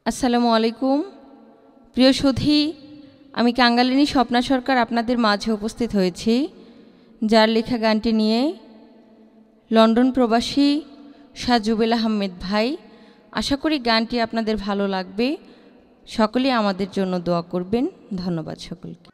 আসসালামু আলাইকুম প্রিয় সুধী, আমি কাঙ্গালিনী স্বপ্না সরকার আপনাদের মাঝে উপস্থিত হয়েছি যার লেখা গানটি নিয়ে। লন্ডন প্রবাসী শাহ জুবেল আহমেদ ভাই। আশা করি গানটি আপনাদের ভালো লাগবে। সকলেই আমাদের জন্য দোয়া করবেন। ধন্যবাদ সকলকে।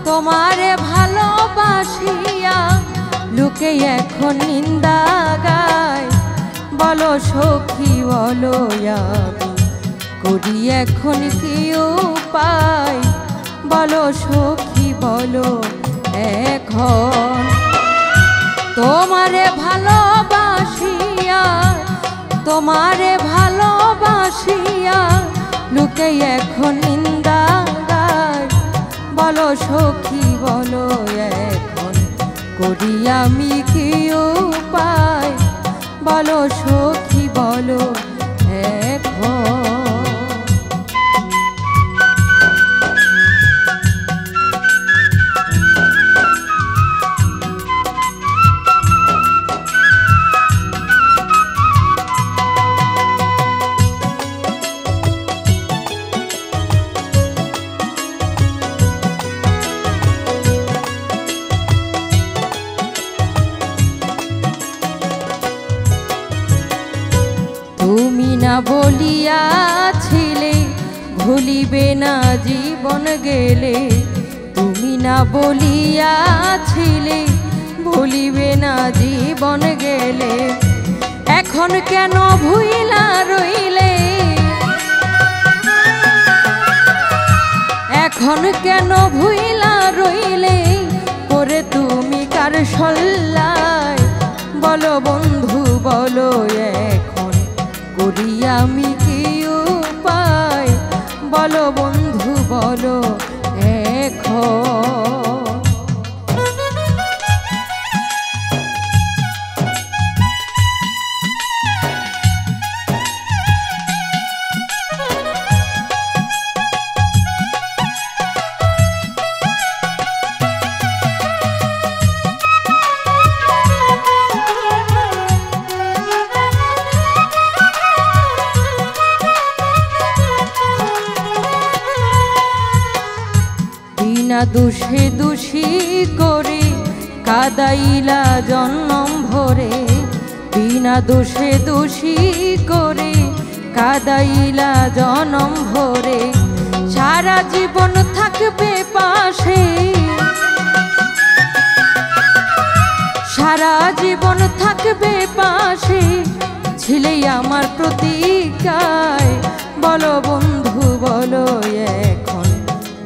তোমারে ভালোবাসিয়া লোকে এখন নিন্দা গায়। বলো সখী বলো আমি করি এখন কি উপায়? বলো সখী বলো এখন। তোমারে ভালোবাসিয়া লোকে এখন নিন্দা গায়। বলো সখী বলো এখন করি আমি কি উপায়? বলো সখী বলো এখন। তুমি না বলিয়াছিলে ভুলিবে না জীবন গেলে। তুমি না বলিয়াছিলে ভুলিবে না জীবন গেলে। এখন কেন ভুইলা রইলে? এখন কেন ভুইলা রইলে? পরে তুমি কার সল্লায়? বলো বন্ধু বলো এখন করি আমি কি উপায়? বলো বন্ধু বলো এখন। বিনা দোষে দোষী করে কাদাইলা জন্ম ভরে। বিনা দোষে দোষী করে কাদাইলা জন্ম ভরে। সারা জীবন থাকবে পাশে, সারা জীবন থাকবে পাশে। ছিলে আমার প্রতিকায়। বলো বন্ধু বলো এখন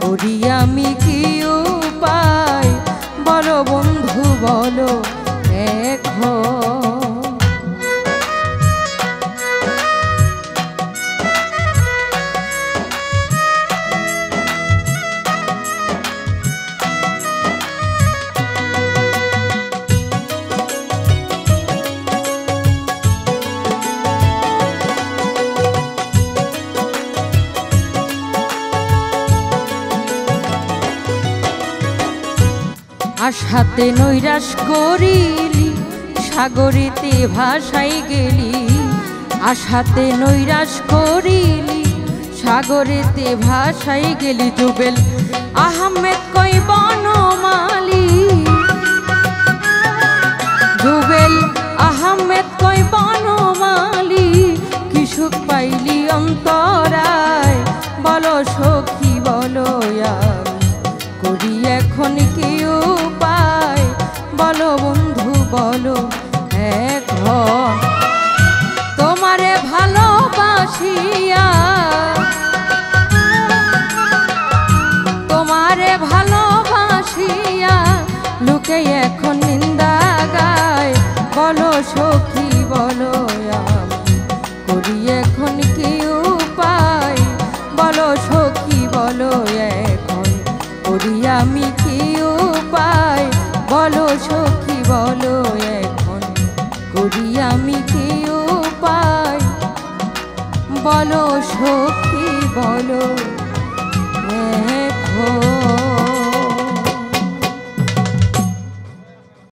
করি আমি কি উপায়? বলো বন্ধু বলো এখন। আশাতে নৈরাশ করিলি সাগরেতে ভাসাই গেলি। আশাতে নৈরাশ করিলি সাগরেতে ভাসাই গেলি। জুবেল আহমেদ কই বনমালী, জুবেল আহমেদ কই বনমালী। কি সুখ পাইলি অন্তরায়? বলো সখী বলো আমি করি এখন কি উপায়? বলো বন্ধু বলো এখন। তোমারে ভালোবাসিয়া লোকে এখন নিন্দা গায়। বলো সখী বলো আমি করি এখন কি উপায় বলো সখী বলো এখন করি আমি কি উপায় বলো সখী বলো এখন করি আমি কি উপায় বলো সখী বলো।